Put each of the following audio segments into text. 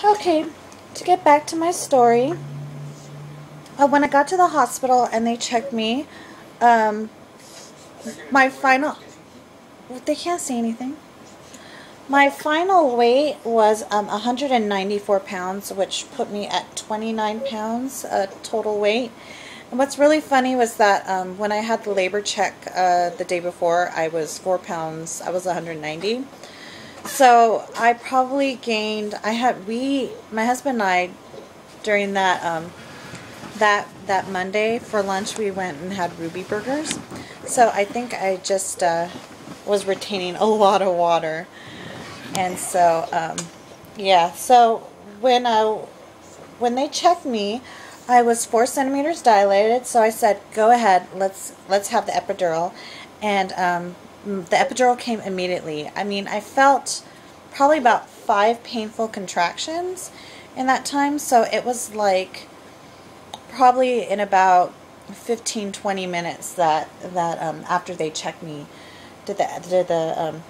Okay, to get back to my story, when I got to the hospital and they checked me, um, my final, they can't say anything. My final weight was 194 pounds, which put me at 29 pounds total weight. And what's really funny was that when I had the labor check the day before, I was 4 pounds, I was 190. So I probably gained, my husband and I, during that Monday for lunch, we went and had Ruby burgers. So I think I just was retaining a lot of water. And so, yeah, so when they checked me, I was 4 centimeters dilated, so I said, go ahead, let's have the epidural. And the epidural came immediately. I mean, I felt probably about 5 painful contractions in that time, so it was like probably in about 15-20 minutes that after they checked me, did the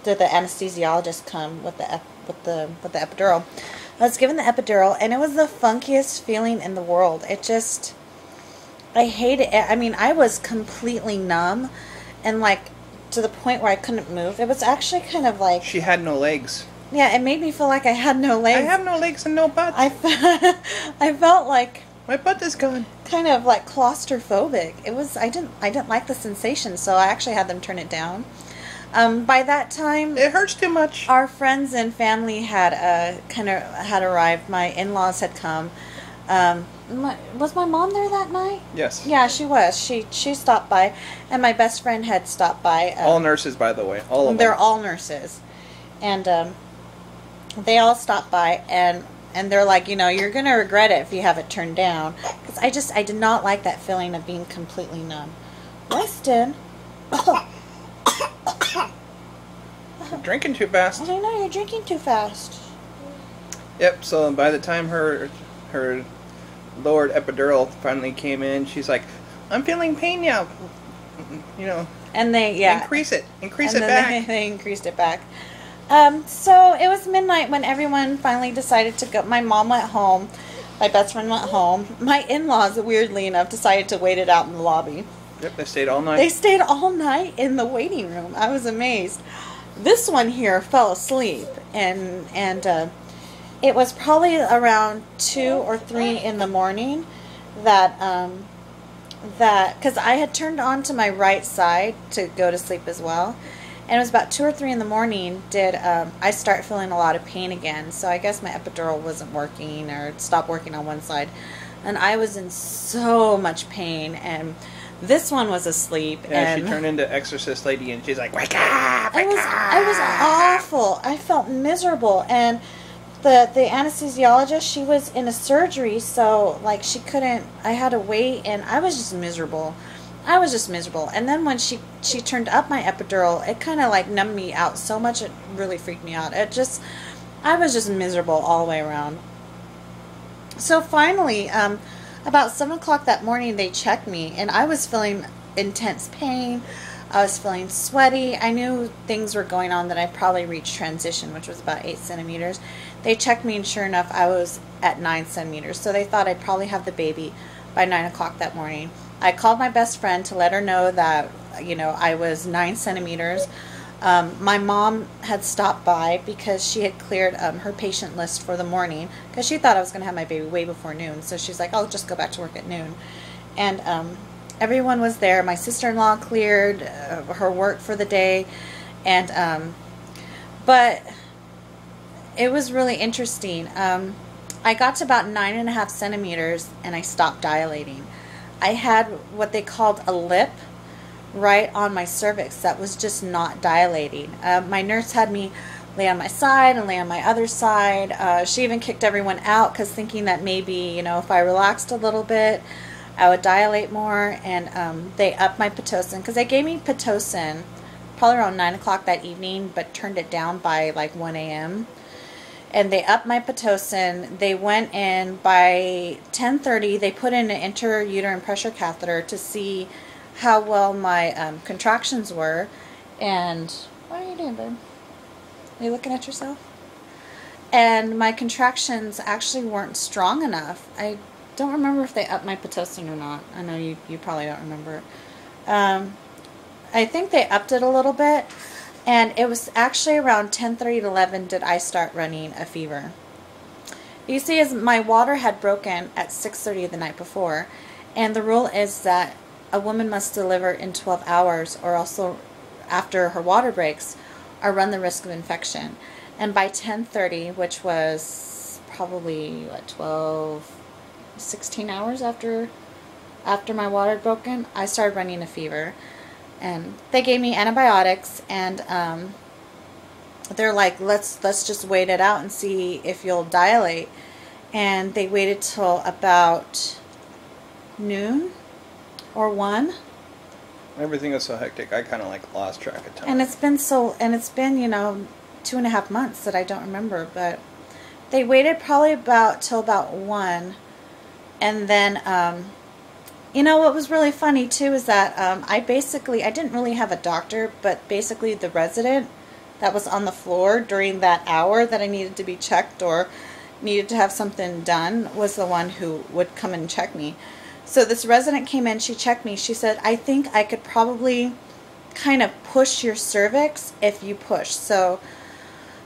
anesthesiologist come with the epidural. I was given the epidural, and it was the funkiest feeling in the world. I hated it. I mean, I was completely numb, and like to the point where I couldn't move. It was actually kind of like she had no legs. Yeah, it made me feel like I had no legs. I have no legs and no butt. I felt like my butt is gone. Kind of like claustrophobic. It was. I didn't like the sensation, so I actually had them turn it down. By that time, it hurts too much. Our friends and family had arrived. My in-laws had come. Was my mom there that night? Yes. Yeah, she was. She stopped by, and my best friend had stopped by. All nurses, by the way. All of them. They're all nurses, and they all stopped by, and they're like, you're gonna regret it if you have it turned down, because I did not like that feeling of being completely numb. Weston. You're drinking too fast. I know, you're drinking too fast. Yep, so by the time her lowered epidural finally came in, she's like, I'm feeling pain now. And they, Increase it and back. They increased it back. So it was midnight when everyone finally decided to go. My mom went home. My best friend went home. My in-laws, weirdly enough, decided to wait it out in the lobby. Yep, they stayed all night. They stayed all night in the waiting room. I was amazed. This one here fell asleep, and it was probably around 2 or 3 in the morning that because I had turned on to my right side to go to sleep as well, and it was about 2 or 3 in the morning did I start feeling a lot of pain again. So I guess my epidural wasn't working, or it stopped working on one side, and I was in so much pain, and this one was asleep. Yeah, and she turned into Exorcist lady, and she's like, wake up, wake up. I was awful. I felt miserable, and the anesthesiologist, she was in a surgery, so like she couldn't, I had to wait, and I was just miserable. And then when she turned up my epidural, it kind of like numbed me out so much, it really freaked me out. I was just miserable all the way around. So finally, about 7 o'clock that morning, they checked me, and I was feeling intense pain. I was feeling sweaty. I knew things were going on, that I probably reached transition, which was about 8 centimeters. They checked me, and sure enough, I was at 9 centimeters. So they thought I'd probably have the baby by 9 o'clock that morning. I called my best friend to let her know that, I was 9 centimeters. My mom had stopped by because she had cleared her patient list for the morning, because she thought I was going to have my baby way before noon. So she's like, I'll just go back to work at noon. And everyone was there. My sister-in-law cleared her work for the day. And but it was really interesting. I got to about 9.5 centimeters, and I stopped dilating. I had what they called a lip right on my cervix that was just not dilating. My nurse had me lay on my side and lay on my other side. She even kicked everyone out, because thinking that maybe, if I relaxed a little bit, I would dilate more. And they upped my Pitocin, because they gave me Pitocin probably around 9 o'clock that evening, but turned it down by like 1 a.m. And they upped my Pitocin. They went in by 10:30. They put in an intrauterine pressure catheter to see how well my contractions were. And what are you doing, babe? Are you looking at yourself? and my contractions actually weren't strong enough. I don't remember if they upped my Pitocin or not. I know you probably don't remember. I think they upped it a little bit, and it was actually around 10:30 to 11 did I start running a fever. You see, as my water had broken at 6:30 the night before, and the rule is that a woman must deliver in 12 hours or also after her water breaks or run the risk of infection. And by 10:30, which was probably, what, 12, 16 hours after my water had broken, I started running a fever. And they gave me antibiotics, and they're like, let's just wait it out and see if you'll dilate. And they waited till about noon or 1. Everything was so hectic, I kind of like lost track of time. And it's been 2.5 months that I don't remember, but they waited probably till about 1. And then, what was really funny too is that I didn't really have a doctor, but basically the resident that was on the floor during that hour that I needed to be checked or needed to have something done was the one who would come and check me. So this resident came in, she checked me, she said, I think I could probably kind of push your cervix if you push. So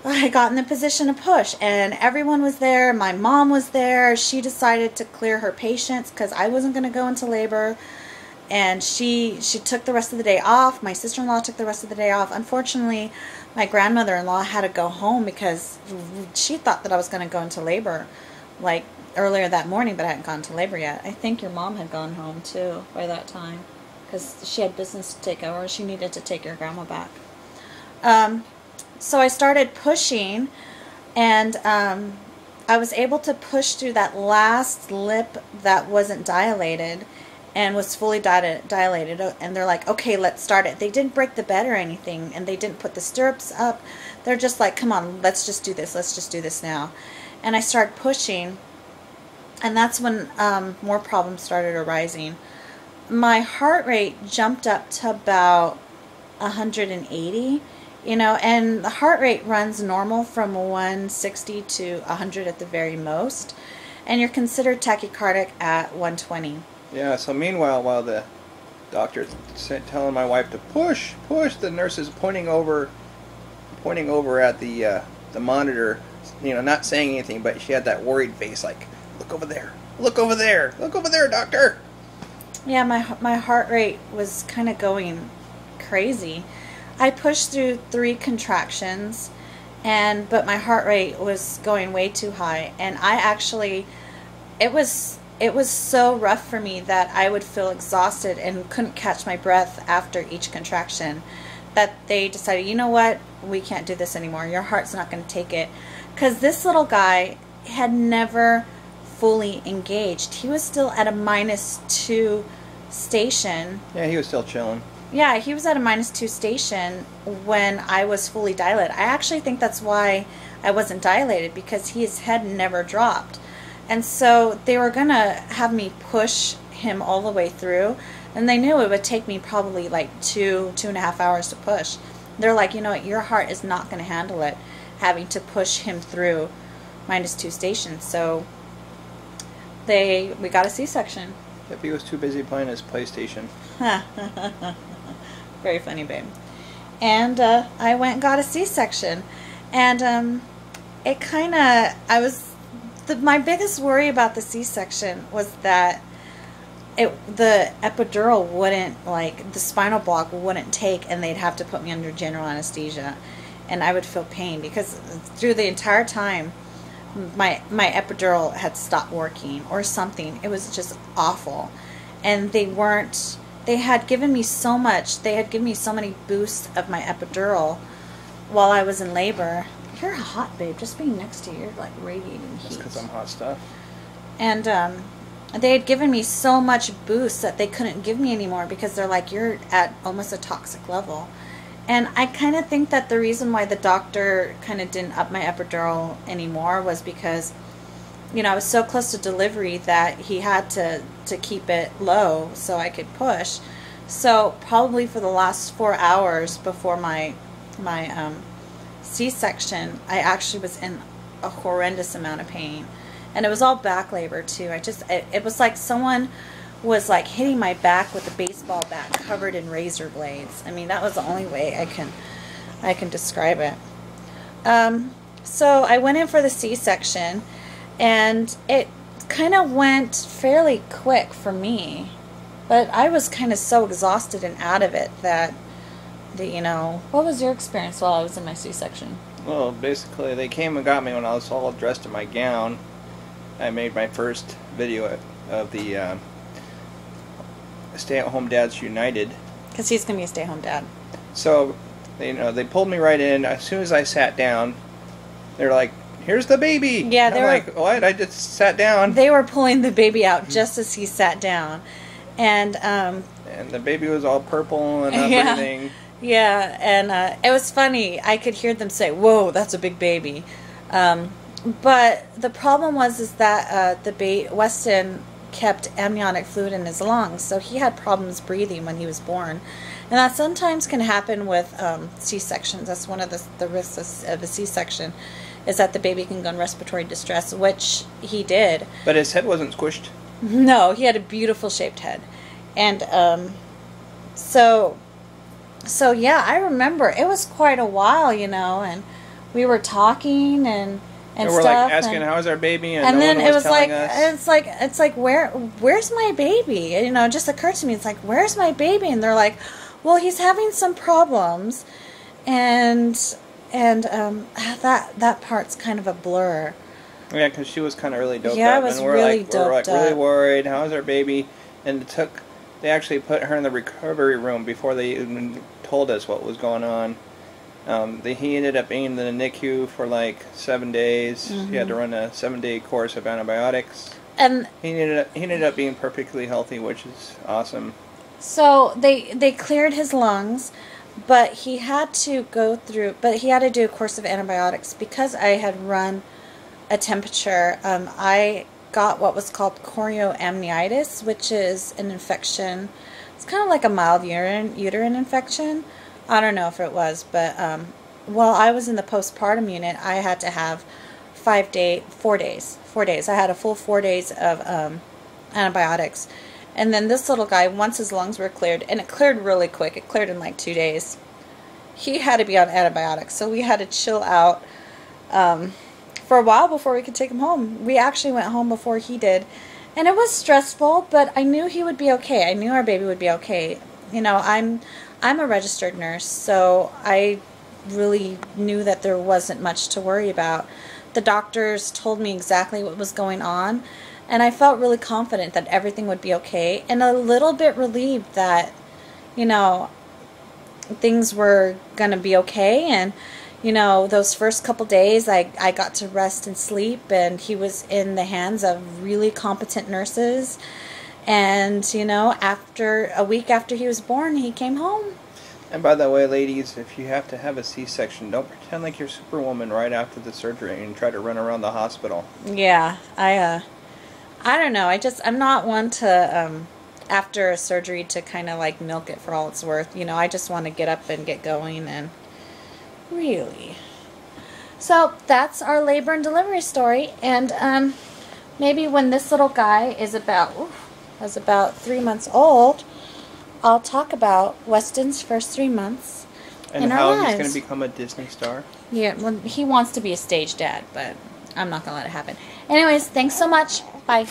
I got in the position to push, and everyone was there. My mom was there. She decided to clear her patients because I wasn't going to go into labor, and she took the rest of the day off. My sister-in-law took the rest of the day off. Unfortunately, my grandmother-in-law had to go home because she thought that I was going to go into labor like earlier that morning, but I hadn't gone to labor yet. I think your mom had gone home too by that time because she had business to take over. She needed to take your grandma back. So I started pushing, and I was able to push through that last lip that wasn't dilated and was fully dilated. And they're like, okay, let's start it. They didn't break the bed or anything, and they didn't put the stirrups up. They're just like, come on, let's just do this. Let's just do this now. And I started pushing, and that's when more problems started arising. My heart rate jumped up to about 180. And the heart rate runs normal from 160 to 100 at the very most, and you're considered tachycardic at 120. Yeah, so meanwhile, while the doctor's telling my wife to push, the nurse is pointing over at the monitor, not saying anything, but she had that worried face like, look over there, doctor. Yeah, my heart rate was kind of going crazy. I pushed through 3 contractions, but my heart rate was going way too high, and it was so rough for me that I would feel exhausted and couldn't catch my breath after each contraction, that they decided, you know what, we can't do this anymore. Your heart's not going to take it, because this little guy had never fully engaged. He was still at a -2 station. Yeah, he was still chilling. Yeah, he was at a -2 station when I was fully dilated. I actually think that's why I wasn't dilated, because his head never dropped. And so they were going to have me push him all the way through, and they knew it would take me probably like 2.5 hours to push. They're like, you know what, your heart is not going to handle it, having to push him through -2 stations. So we got a C-section. Yep, he was too busy playing his PlayStation. Very funny, babe. And I went and got a C-section, and it kind of, my biggest worry about the C-section was that the epidural wouldn't, like, the spinal block wouldn't take, and they'd have to put me under general anesthesia, and I would feel pain, because through the entire time my epidural had stopped working or something. It was just awful, and they had given me so many boosts of my epidural while I was in labor. You're hot, babe. Just being next to you, you're like radiating heat. That's because I'm hot stuff. And they had given me so much boost that they couldn't give me anymore, because they're like, you're at almost a toxic level. And I kind of think that the reason why the doctor kind of didn't up my epidural anymore was because, I was so close to delivery that he had to keep it low so I could push. So probably for the last 4 hours before my C-section, I actually was in a horrendous amount of pain. And it was all back labor too. It was like someone was like hitting my back with a baseball bat covered in razor blades. I mean, that was the only way I can describe it. So I went in for the C-section, and it kind of went fairly quick for me. But I was kind of so exhausted and out of it that, you know... What was your experience while I was in my C-section? Well, basically, they came and got me when I was all dressed in my gown. I made my first video of the Stay-at-Home Dads United. Because he's going to be a stay-at-home dad. So, they pulled me right in. As soon as I sat down, they're like, "Here's the baby." Yeah, I'm like, "What? I just sat down." They were pulling the baby out just as he sat down. And the baby was all purple and everything. Yeah, and it was funny. I could hear them say, "Whoa, that's a big baby." But the problem was that Weston kept amniotic fluid in his lungs, so he had problems breathing when he was born. And that sometimes can happen with C-sections. That's one of the risks of a C-section, is that the baby can go in respiratory distress, which he did. But his head wasn't squished? No, he had a beautiful shaped head. And so yeah, I remember it was quite a while, and we were talking and we're stuff, like asking, "How's our baby?" And no then one it was telling like us. it's like where's my baby? It just occurred to me, it's like, where's my baby? And they're like, well, he's having some problems, and that part's kind of a blur. Yeah, because she was kind of really doped up. Yeah, I was and we're really like, doped up. Really worried. How's our baby? And they actually put her in the recovery room before they even told us what was going on. He ended up being in the NICU for like 7 days. Mm-hmm. He had to run a 7-day course of antibiotics. And he ended up being perfectly healthy, which is awesome. So they cleared his lungs, but he had to do a course of antibiotics because I had run a temperature. I got what was called chorioamnitis, which is an infection. It's kind of like a mild uterine infection. I don't know if it was, but while I was in the postpartum unit, I had to have 4 days. I had a full 4 days of antibiotics. And then this little guy, once his lungs were cleared, and it cleared really quick, it cleared in like 2 days, he had to be on antibiotics. So we had to chill out for a while before we could take him home. We actually went home before he did. And it was stressful, but I knew he would be okay. I knew our baby would be okay. I'm a registered nurse, so I really knew that there wasn't much to worry about. The doctors told me exactly what was going on, and I felt really confident that everything would be okay, and a little bit relieved that, things were going to be okay. And, those first couple days I got to rest and sleep, and he was in the hands of really competent nurses. And, after a week after he was born, he came home. And by the way, ladies, if you have to have a C-section, don't pretend like you're Superwoman right after the surgery and try to run around the hospital. Yeah, I don't know. I'm not one to, after a surgery, to kind of like milk it for all it's worth. I just want to get up and get going, and really. So that's our labor and delivery story. And maybe when this little guy is about 3 months old, I'll talk about Weston's first 3 months and how he's going to become a Disney star. Yeah, well, he wants to be a stage dad, but I'm not going to let it happen. Anyways, thanks so much. Bye.